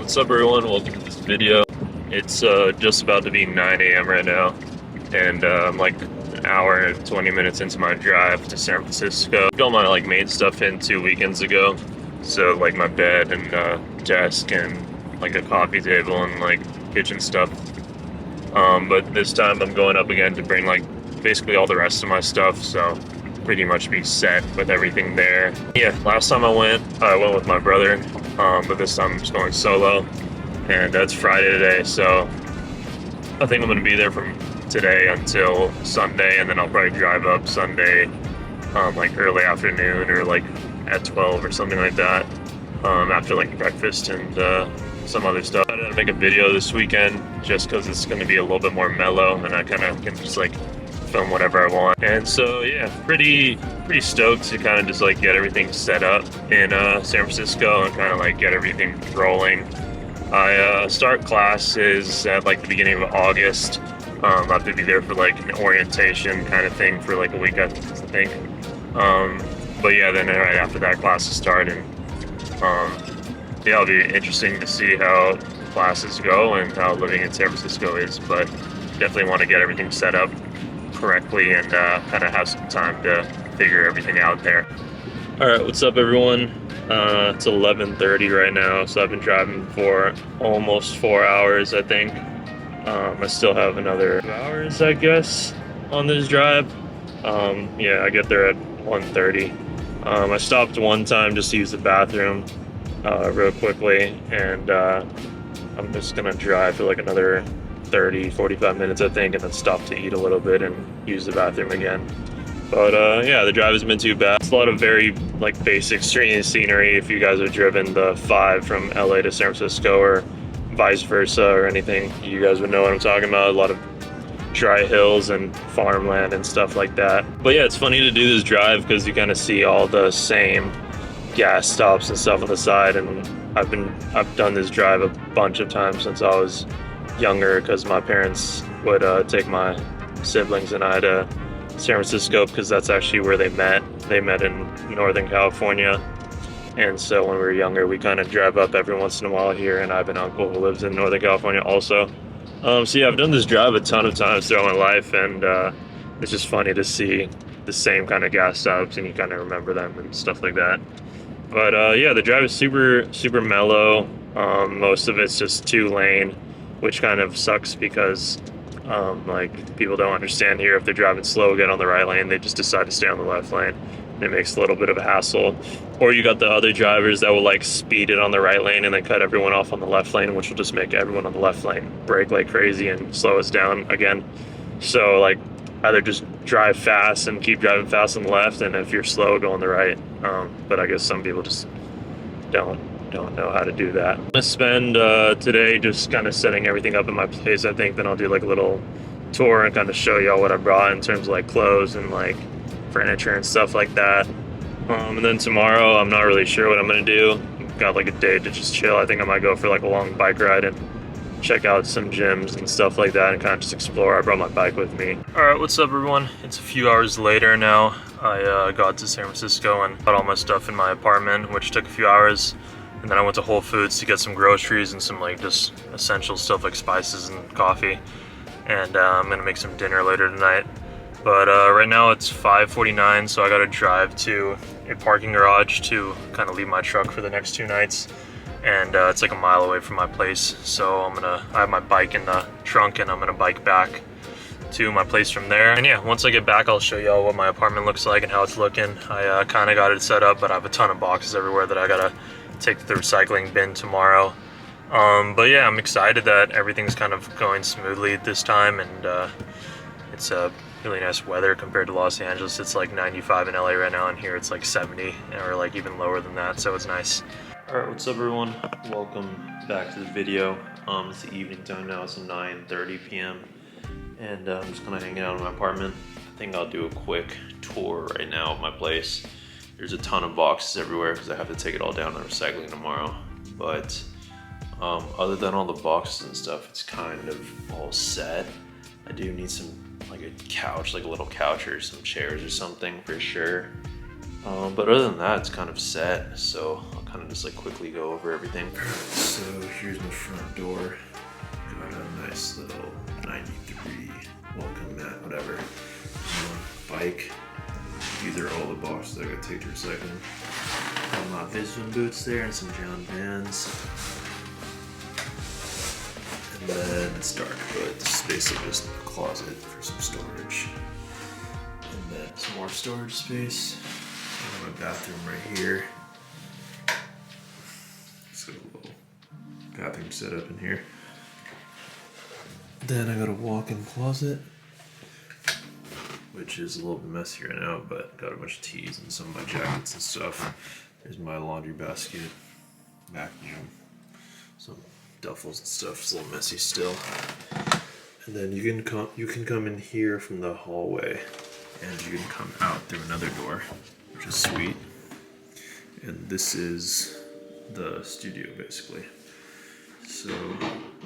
What's up everyone, welcome to this video. It's just about to be 9 a.m. right now, and I'm like an hour and 20 minutes into my drive to San Francisco. Got my like main stuff in 2 weekends ago, so like my bed and desk and like a coffee table and like kitchen stuff. But this time I'm going up again to bring like basically all the rest of my stuff, so pretty much be set with everything there. Yeah, last time I went with my brother, but this time I'm just going solo, and that's Friday today, so I think I'm gonna be there from today until Sunday, and then I'll probably drive up Sunday like early afternoon or like at 12 or something like that, after like breakfast and some other stuff. I decided to make a video this weekend just because it's going to be a little bit more mellow, and I kind of can just like film whatever I want. And so yeah, pretty stoked to kind of just like get everything set up in San Francisco and kind of like get everything rolling. I start classes at like the beginning of August. I have to be there for like an orientation kind of thing for like a week, I think. But yeah, then right after that, classes start, and yeah, it'll be interesting to see how classes go and how living in San Francisco is, but definitely want to get everything set up correctly and kind of have some time to figure everything out there. All right, what's up everyone? It's 11:30 right now, so I've been driving for almost 4 hours, I think. I still have another 2 hours, I guess, on this drive. Yeah, I get there at 1:30. I stopped one time just to use the bathroom real quickly, and I'm just gonna drive for like another 30-45 minutes, I think, and then stop to eat a little bit and use the bathroom again. But yeah, the drive hasn't been too bad. It's a lot of very like basic street scenery. If you guys have driven the 5 from LA to San Francisco or vice versa or anything, you guys would know what I'm talking about. A lot of dry hills and farmland and stuff like that. But yeah, it's funny to do this drive because you kind of see all the same gas stops and stuff on the side, and I've done this drive a bunch of times since I was younger because my parents would take my siblings and I to San Francisco because that's actually where they met. They met in Northern California, and so when we were younger, we kind of drive up every once in a while here, and I have an uncle who lives in Northern California also. So yeah, I've done this drive a ton of times throughout my life, and it's just funny to see the same kind of gas stops and you kind of remember them and stuff like that. But yeah, the drive is super mellow. Most of it's just 2-lane, which kind of sucks because like people don't understand here. If they're driving slow, get on the right lane, they just decide to stay on the left lane. It makes a little bit of a hassle. Or you got the other drivers that will like speed it on the right lane and then cut everyone off on the left lane, which will just make everyone on the left lane brake like crazy and slow us down again. So like either just drive fast and keep driving fast on the left, and if you're slow, go on the right. But I guess some people just don't know how to do that. I'm gonna spend today just kind of setting everything up in my place, I think. Then I'll do like a little tour and kind of show y'all what I brought in terms of like clothes and like furniture and stuff like that. And then tomorrow, I'm not really sure what I'm gonna do. Got like a day to just chill. I think I might go for like a long bike ride and check out some gyms and stuff like that and kind of just explore. I brought my bike with me. All right, what's up everyone? It's a few hours later now. I got to San Francisco and got all my stuff in my apartment, which took a few hours. And then I went to Whole Foods to get some groceries and some like just essential stuff like spices and coffee. And I'm gonna make some dinner later tonight. But right now it's 5:49, so I gotta drive to a parking garage to kind of leave my truck for the next 2 nights. And it's like a mile away from my place. So I have my bike in the trunk, and I'm gonna bike back to my place from there. And yeah, once I get back, I'll show y'all what my apartment looks like and how it's looking. I kind of got it set up, but I have a ton of boxes everywhere that I gotta take to the recycling bin tomorrow. But yeah, I'm excited that everything's kind of going smoothly this time, and it's really nice weather compared to Los Angeles. It's like 95 in LA right now, and here it's like 70 or like even lower than that, so it's nice. All right, what's up everyone? Welcome back to the video. It's the evening time now. It's 9:30 p.m. and I'm just kind of hanging out in my apartment. I think I'll do a quick tour right now of my place. There's a ton of boxes everywhere because I have to take it all down to recycling tomorrow. But other than all the boxes and stuff, it's kind of all set. I do need some, like a couch, like a little couch or some chairs or something for sure. But other than that, it's kind of set. So I'll kind of just like quickly go over everything. So here's my front door. Got a nice little 93 welcome mat, whatever. Bike. These are all the boxes I gotta take to recycling. Got my Visvim boots there and some John Vans. And then it's dark, but this is basically just a closet for some storage. And then some more storage space. I have a bathroom right here. Just got a little bathroom set up in here. Then I got a walk-in closet, which is a little bit messy right now, but got a bunch of tees and some of my jackets and stuff. There's my laundry basket, vacuum, some duffels and stuff. It's a little messy still. And then you can come in here from the hallway, and you can come out through another door, which is sweet. And this is the studio basically. So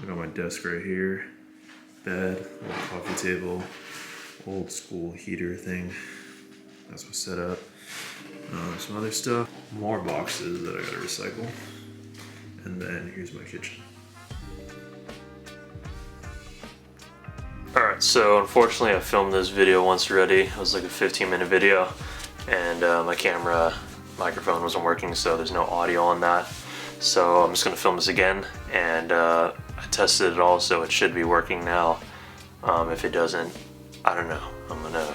I got my desk right here, bed, little coffee table, old school heater thing. That's what's set up. Some other stuff, more boxes that I gotta recycle. And then here's my kitchen. Alright, so unfortunately I filmed this video once already. It was like a 15-minute video, and my camera microphone wasn't working, so there's no audio on that. So I'm just gonna film this again, and I tested it all, so it should be working now. If it doesn't, I don't know. I'm gonna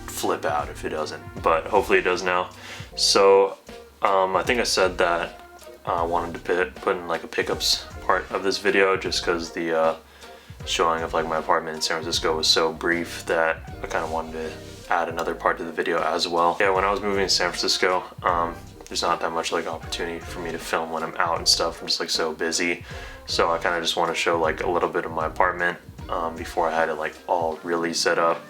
flip out if it doesn't, but hopefully it does now. So I think I said that I wanted to put in like a pickups part of this video, just because the showing of like my apartment in San Francisco was so brief that I kind of wanted to add another part to the video as well. Yeah, when I was moving to San Francisco, there's not that much like opportunity for me to film when I'm out and stuff. I'm just like so busy, so I kind of just want to show like a little bit of my apartment before I had it like all really set up,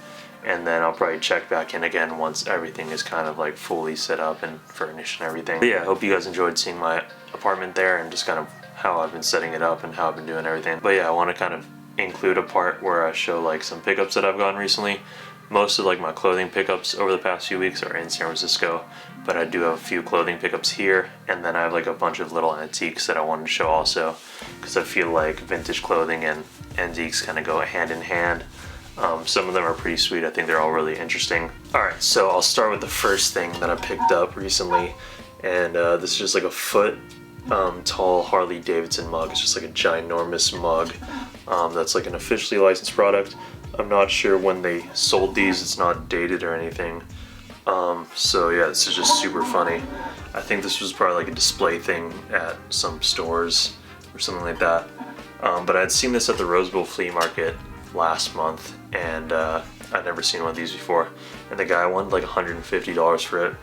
and then I'll probably check back in again once everything is kind of like fully set up and furnished and everything. But yeah, I hope you guys enjoyed seeing my apartment there and just kind of how I've been setting it up and how I've been doing everything. But yeah, I want to kind of include a part where I show like some pickups that I've gotten recently. Most of like my clothing pickups over the past few weeks are in San Francisco, but I do have a few clothing pickups here, and then I have like a bunch of little antiques that I wanted to show also, because I feel like vintage clothing and antiques kind of go hand in hand. Some of them are pretty sweet. I think they're all really interesting. Alright, so I'll start with the first thing that I picked up recently, and this is just like a foot tall Harley Davidson mug. It's just like a ginormous mug that's like an officially licensed product. I'm not sure when they sold these. It's not dated or anything. So yeah, this is just super funny. I think this was probably like a display thing at some stores or something like that. But I'd seen this at the Rose Bowl flea market last month, and I'd never seen one of these before. And the guy wanted like $150 for it,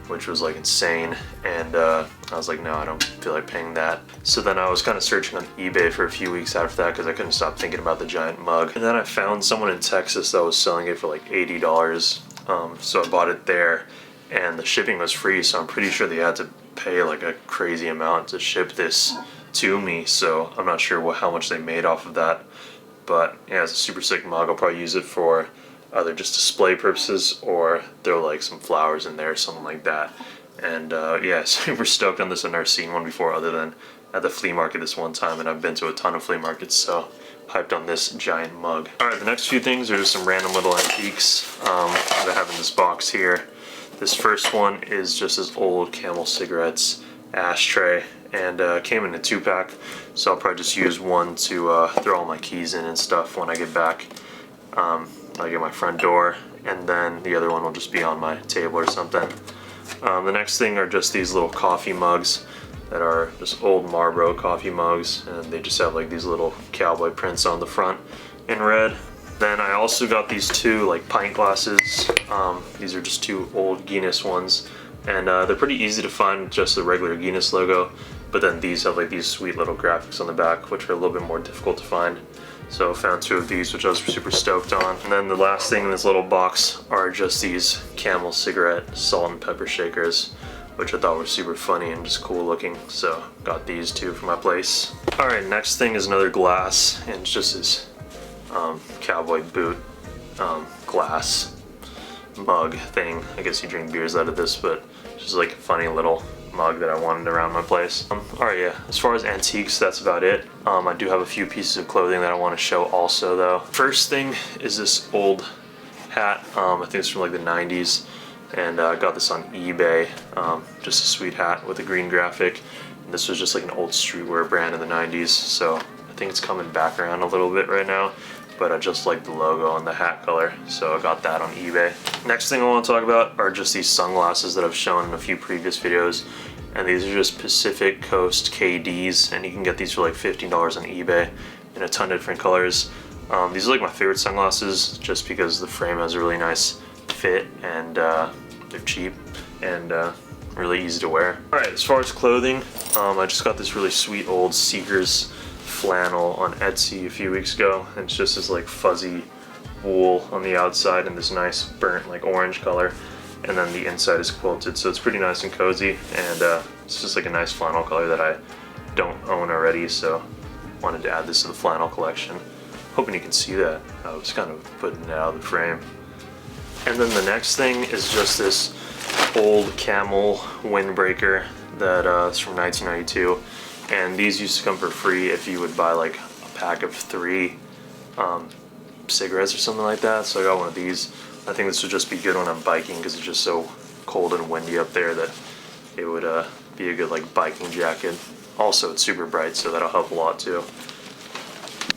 which was like insane, and I was like, no, I don't feel like paying that. So then I was kind of searching on eBay for a few weeks after that, because I couldn't stop thinking about the giant mug. And then I found someone in Texas that was selling it for like $80, so I bought it there, and the shipping was free, so I'm pretty sure they had to pay like a crazy amount to ship this to me, so I'm not sure how much they made off of that. But yeah, it's a super sick mug. I'll probably use it for either just display purposes or throw like some flowers in there or something like that. And yeah, super stoked on this. I've never seen one before other than at the flea market this one time, and I've been to a ton of flea markets, so hyped on this giant mug. Alright, the next few things are just some random little antiques that I have in this box here. This first one is just this old Camel Cigarettes ashtray, and came in a 2-pack, so I'll probably just use one to throw all my keys in and stuff when I get back. I get my front door, and then the other one will just be on my table or something. The next thing are just these little coffee mugs that are just old Marlboro coffee mugs, and they just have like these little cowboy prints on the front in red. Then I also got these two like pint glasses. These are just two old Guinness ones, and they're pretty easy to find with just the regular Guinness logo, but then these have like these sweet little graphics on the back, which are a little bit more difficult to find. So I found two of these, which I was super stoked on. And then the last thing in this little box are just these Camel Cigarette salt and pepper shakers, which I thought were super funny and just cool looking. So got these two for my place. Alright, next thing is another glass, and it's just this cowboy boot glass mug thing. I guess you drink beers out of this, but it's just like a funny little mug that I wanted around my place. Alright, yeah, as far as antiques, that's about it. I do have a few pieces of clothing that I want to show also though. First thing is this old hat. I think it's from like the 90s, and I got this on eBay. Just a sweet hat with a green graphic. And this was just like an old streetwear brand in the 90s, so I think it's coming back around a little bit right now, but I just like the logo and the hat color, so I got that on eBay. Next thing I want to talk about are just these sunglasses that I've shown in a few previous videos, and these are just Pacific Coast KDs, and you can get these for like $15 on eBay in a ton of different colors. These are like my favorite sunglasses just because the frame has a really nice fit, and they're cheap and really easy to wear. Alright, as far as clothing, I just got this really sweet old Seekers flannel on Etsy a few weeks ago. It's just this like fuzzy wool on the outside and this nice burnt like orange color, and then the inside is quilted, so it's pretty nice and cozy, and it's just like a nice flannel color that I don't own already, so wanted to add this to the flannel collection. Hoping you can see that. I was kind of putting it out of the frame. And then the next thing is just this old Camel windbreaker that is from 1992, and these used to come for free if you would buy like a pack of 3 cigarettes or something like that, so I got one of these. I think this would just be good when I'm biking because it's just so cold and windy up there that it would be a good like biking jacket. Also, it's super bright, so that'll help a lot too.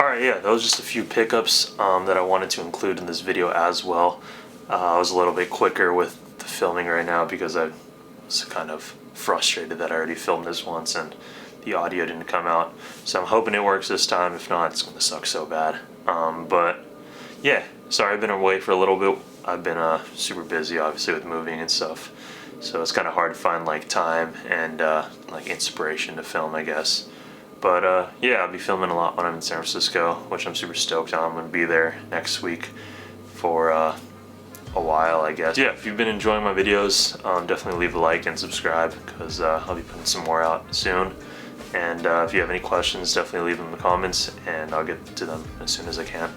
Alright, yeah, that was just a few pickups that I wanted to include in this video as well. I was a little bit quicker with the filming right now because I was kind of frustrated that I already filmed this once and the audio didn't come out. So I'm hoping it works this time. If not, it's going to suck so bad. But yeah, sorry I've been away for a little bit. I've been super busy, obviously, with moving and stuff. So it's kind of hard to find like time and like inspiration to film, I guess. But yeah, I'll be filming a lot when I'm in San Francisco, which I'm super stoked on. I'm going to be there next week for a while, I guess. Yeah, if you've been enjoying my videos, definitely leave a like and subscribe, because I'll be putting some more out soon. And if you have any questions, definitely leave them in the comments, and I'll get to them as soon as I can.